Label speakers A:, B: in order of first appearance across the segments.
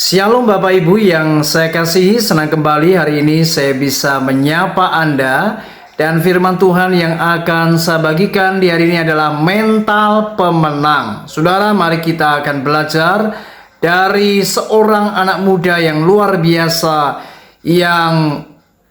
A: Shalom Bapak Ibu yang saya kasihi, senang kembali hari ini saya bisa menyapa Anda. Dan firman Tuhan yang akan saya bagikan di hari ini adalah mental pemenang. Saudara, mari kita akan belajar dari seorang anak muda yang luar biasa, yang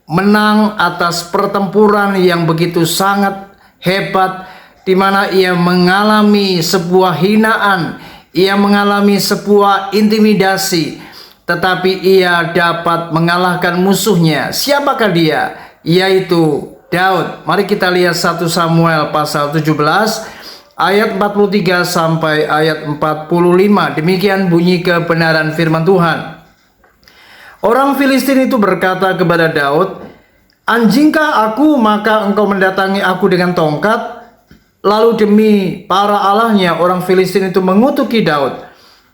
A: menang atas pertempuran yang begitu sangat hebat, di mana ia mengalami sebuah hinaan, ia mengalami sebuah intimidasi, tetapi ia dapat mengalahkan musuhnya. Siapakah dia? Yaitu Daud. Mari kita lihat 1 Samuel pasal 17 ayat 43 sampai ayat 45. Demikian bunyi kebenaran firman Tuhan. Orang Filistin itu berkata kepada Daud, "Anjingkah aku, maka engkau mendatangi aku dengan tongkat?" Lalu demi para allahnya orang Filistin itu mengutuki Daud.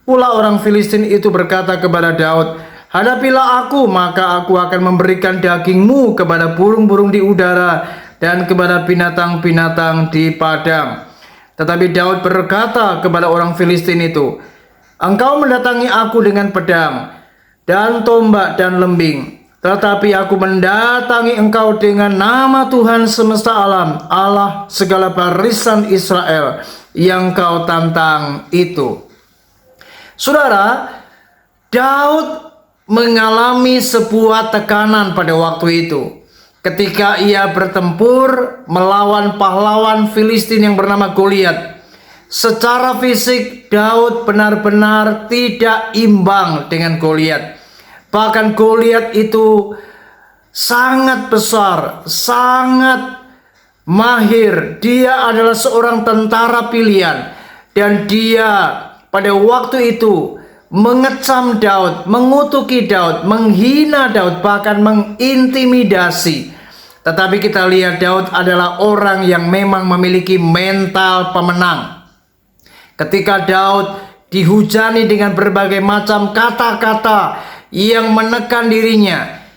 A: Pula orang Filistin itu berkata kepada Daud, "Hadapilah aku, maka aku akan memberikan dagingmu kepada burung-burung di udara dan kepada binatang-binatang di padang." Tetapi Daud berkata kepada orang Filistin itu, "Engkau mendatangi aku dengan pedang dan tombak dan lembing, tetapi aku mendatangi engkau dengan nama Tuhan semesta alam, Allah segala barisan Israel yang kau tantang itu." Saudara, Daud mengalami sebuah tekanan pada waktu itu ketika ia bertempur melawan pahlawan Filistin yang bernama Goliat. Secara fisik Daud benar-benar tidak imbang dengan Goliat. Bahkan Goliat itu sangat besar, sangat mahir. Dia adalah seorang tentara pilihan, dan dia pada waktu itu mengecam Daud, mengutuki Daud, menghina Daud, bahkan mengintimidasi. Tetapi kita lihat Daud adalah orang yang memang memiliki mental pemenang. Ketika Daud dihujani dengan berbagai macam kata-kata yang menekan dirinya,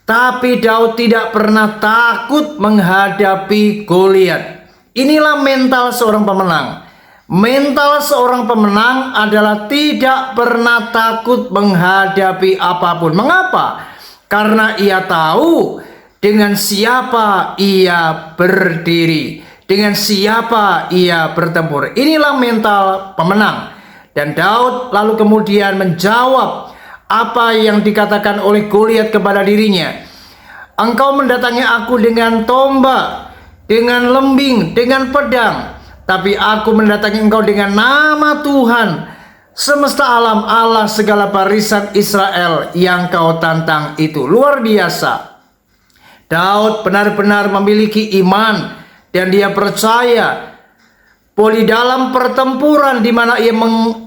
A: tapi Daud tidak pernah takut menghadapi Goliat. Inilah mental seorang pemenang. Mental seorang pemenang adalah tidak pernah takut menghadapi apapun. Mengapa? Karena ia tahu dengan siapa ia berdiri, dengan siapa ia bertempur. Inilah mental pemenang. Dan Daud lalu kemudian menjawab apa yang dikatakan oleh Goliat kepada dirinya. "Engkau mendatangi aku dengan tombak, dengan lembing, dengan pedang, tapi aku mendatangi engkau dengan nama Tuhan semesta alam, Allah segala barisan Israel yang kau tantang itu." Luar biasa. Daud benar-benar memiliki iman, dan dia percaya bahwa di dalam pertempuran di mana ia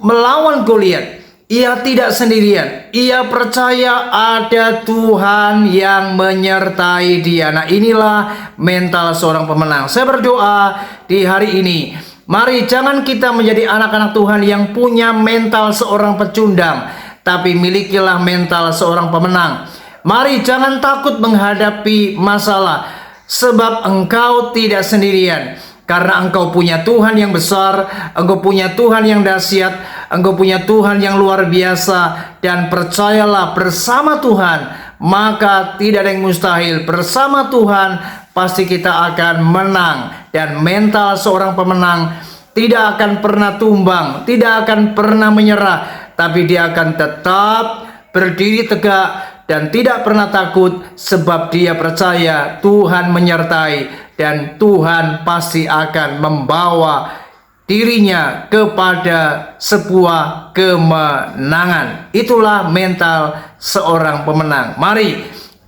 A: melawan Goliat, ia tidak sendirian. Ia percaya ada Tuhan yang menyertai dia. Nah, inilah mental seorang pemenang. Saya berdoa di hari ini, mari jangan kita menjadi anak-anak Tuhan yang punya mental seorang pecundang, tapi milikilah mental seorang pemenang. Mari jangan takut menghadapi masalah, sebab engkau tidak sendirian. Karena engkau punya Tuhan yang besar, engkau punya Tuhan yang dahsyat, engkau punya Tuhan yang luar biasa. Dan percayalah, bersama Tuhan maka tidak ada yang mustahil. Bersama Tuhan pasti kita akan menang. Dan mental seorang pemenang tidak akan pernah tumbang, tidak akan pernah menyerah, tapi dia akan tetap berdiri tegak dan tidak pernah takut, sebab dia percaya Tuhan menyertai. Dan Tuhan pasti akan membawa dirinya kepada sebuah kemenangan. Itulah mental seorang pemenang. Mari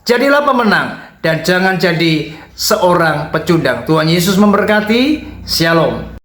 A: jadilah pemenang dan jangan jadi seorang pecundang. Tuhan Yesus memberkati. Shalom.